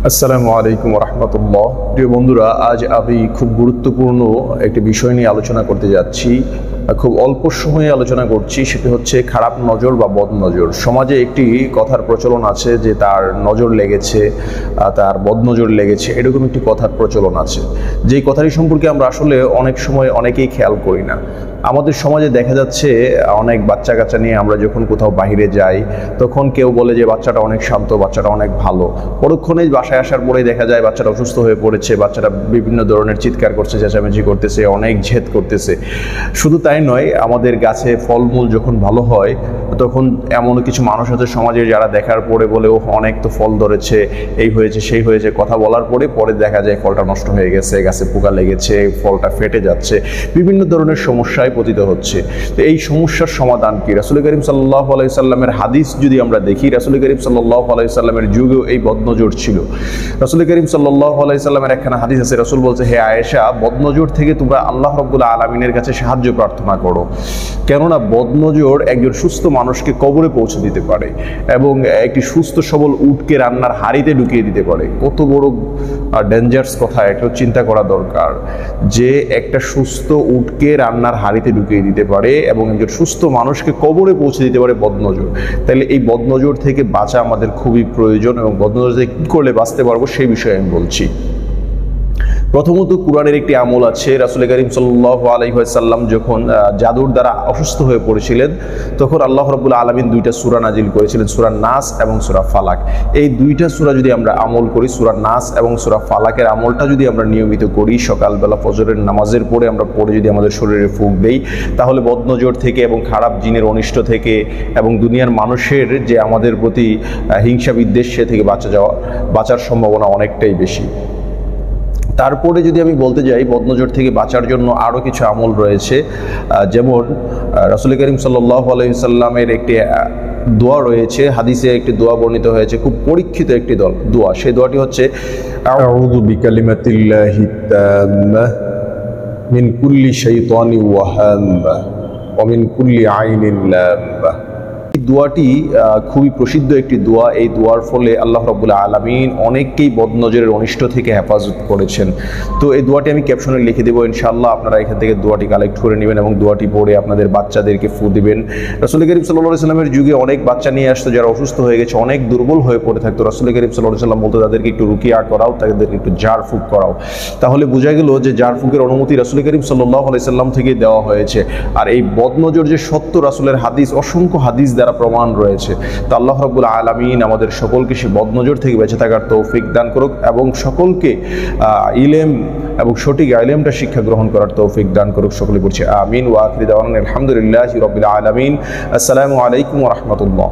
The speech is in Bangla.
আসসালামু আলাইকুম রহমতুল্লাহ। প্রিয় বন্ধুরা, আজ আমি খুব গুরুত্বপূর্ণ একটি বিষয় নিয়ে আলোচনা করতে যাচ্ছি। খুব অল্প সময়ে আলোচনা করছি, সেটি হচ্ছে খারাপ নজর বা বদ নজর। সমাজে একটি কথার প্রচলন আছে যে তার নজর লেগেছে, তার বদ নজর লেগেছে, এরকম একটি কথার প্রচলন আছে। যেই কথাটি সম্পর্কে আমরা আসলে অনেক সময় অনেকেই খেয়াল করি না। আমাদের সমাজে দেখা যাচ্ছে অনেক বাচ্চা কাচ্চা নিয়ে আমরা যখন কোথাও বাইরে যাই, তখন কেউ বলে যে বাচ্চাটা অনেক শান্ত, বাচ্চাটা অনেক ভালো। পরক্ষণেই বাসায় আসার পরেই দেখা যায় বাচ্চাটা অসুস্থ হয়ে পড়েছে, বাচ্চাটা বিভিন্ন ধরনের চিৎকার করছে, চেঁচামেচি করতেছে, অনেক জেদ করতেছে। শুধু তাই নয়, আমাদের গাছে ফলমূল যখন ভালো হয় তখন এমন কিছু মানুষ আছে সমাজে যারা দেখার পরে বলে ও অনেক তো ফল ধরেছে, এই হয়েছে সেই হয়েছে, কথা বলার পরে দেখা যায় ফলটা নষ্ট হয়ে গেছে, গাছে পোকা লেগেছে, ফলটা ফেটে যাচ্ছে, বিভিন্ন ধরনের সমস্যায় পতিত হচ্ছে। তো এই সমস্যার সমাধান কি? রাসূল করিম সাল্লাল্লাহু আলাইহি সাল্লামের হাদিস যদি আমরা দেখি, রাসূল করিম সাল্লাল্লাহু আলাইহি সাল্লামের যুগেও এই বদনজর ছিল। রাসূল করিম সাল্লাল্লাহু আলাইহি সাল্লামের একখানা হাদিস আছে, রাসূল বলছে, হে আয়েশা, বদনজর থেকে তোমরা আল্লাহ রাব্বুল আলামিনের কাছে সাহায্য প্রার্থনা করো, কেননা বদনজর একজন সুস্থ মানুষকে কবরে পৌঁছে দিতে পারে এবং একটি সুস্থ সবল উটকে রান্নার হাঁড়িতে ঢুকিয়ে দিতে পারে। কত বড় ডেঞ্জারাস কথা, এটা চিন্তা করা দরকার যে একটা সুস্থ উটকে রান্নার হাঁড়িতে ঢুকিয়ে দিতে পারে এবং একজন সুস্থ মানুষকে কবরে পৌঁছে দিতে পারে বদনজর। তাহলে এই বদনজর থেকে বাঁচা আমাদের খুবই প্রয়োজন এবং বদনজর থেকে কী করলে বাঁচতে পারবো সেই বিষয়ে আমি বলছি। প্রথমত, কোরআনের একটি আমল আছে। রাসূল করিম সাল্লাল্লাহু আলাইহি ওয়াসাল্লাম যখন জাদুর দ্বারা অসুস্থ হয়ে পড়েছিলেন, তখন আল্লাহ রাব্বুল আলামিন দুইটা সূরা নাজিল করেছিলেন, সূরা নাস এবং সূরা ফালাক। এই দুইটা সূরা যদি আমরা আমল করি, সূরা নাস এবং সূরা ফালাকের আমলটা যদি আমরা নিয়মিত করি, সকালবেলা ফজরের নামাজের পরে আমরা যদি আমাদের শরীরে ফুঁক দেই, তাহলে বদনজর থেকে এবং খারাপ জিনের অনিষ্ট থেকে এবং দুনিয়ার মানুষের যে আমাদের প্রতি হিংসা বিদ্বেষ থেকে বাঁচার সম্ভাবনা অনেকটাই বেশি। তারপরে যদি আমি বলতে যাই, বদনজর থেকে বাঁচার জন্য আরও কিছু আমল রয়েছে। যেমন রাসূল করিম সাল্লাল্লাহু আলাইহি সাল্লামের একটি দোয়া রয়েছে, হাদিসে একটি দোয়া বর্ণিত হয়েছে, খুব পরীক্ষিত একটি দোয়া। সেই দোয়াটি হচ্ছে, আউযু বিকালিমাতিল্লাহি তাম্মাহ মিন কুল্লি শাইতানিন ওয়া হাম্মাহ ওয়া মিন কুল্লি আইনিন লাম্মাহ। এই দোয়াটি খুবই প্রসিদ্ধ একটি দোয়া। এই দোয়ার ফলে আল্লাহ রাব্বুল আলামিন অনেককেই বদনজরের অনিষ্ট থেকে হেফাজত করেছেন। তো এই দোয়াটি আমি ক্যাপশনে লিখে দেবো, ইনশাআল্লাহ আপনারা এখান থেকে দোয়াটি কালেক্ট করে নেবেন এবং দোয়াটি পড়ে আপনাদের বাচ্চাদেরকে ফু দিবেন। রাসূল করিম সাল্লাল্লাহু আলাইহি সাল্লামের যুগে অনেক বাচ্চা নিয়ে আসতো যারা অসুস্থ হয়ে গেছে, অনেক দুর্বল হয়ে পড়ে থাকতো। রাসূল করিম সাল্লাল্লাহু আলাইহি সাল্লাম বলতো তাদেরকে একটু রুকিয়া করাও, তাদেরকে একটু জার ফুক করাও। তাহলে বোঝা গেল যে জার ফুকের অনুমতি রাসূল করিম সাল্লাল্লাহু আলাইহি সাল্লাম থেকে দেওয়া হয়েছে। আর এই বদনজর যে সত্য, রাসূলের হাদিস, অসংখ্য হাদিস দ্বারা প্রমাণ রয়েছে। তো আল্লাহ রাব্বুল আলামিন আমাদের সকলকে সে বদনজর থেকে বেঁচে থাকার তৌফিক দান করুক এবং সকলকে ইলম এবং সঠিক ইলমটা শিক্ষা গ্রহণ করার তৌফিক দান করুক। সকলে বলছি আমিন। ওয়া আখিরু দাওয়ানা আলহামদুলিল্লাহি রাব্বিল আলামিন। আসসালামু আলাইকুম ওয়া রাহমাতুল্লাহ।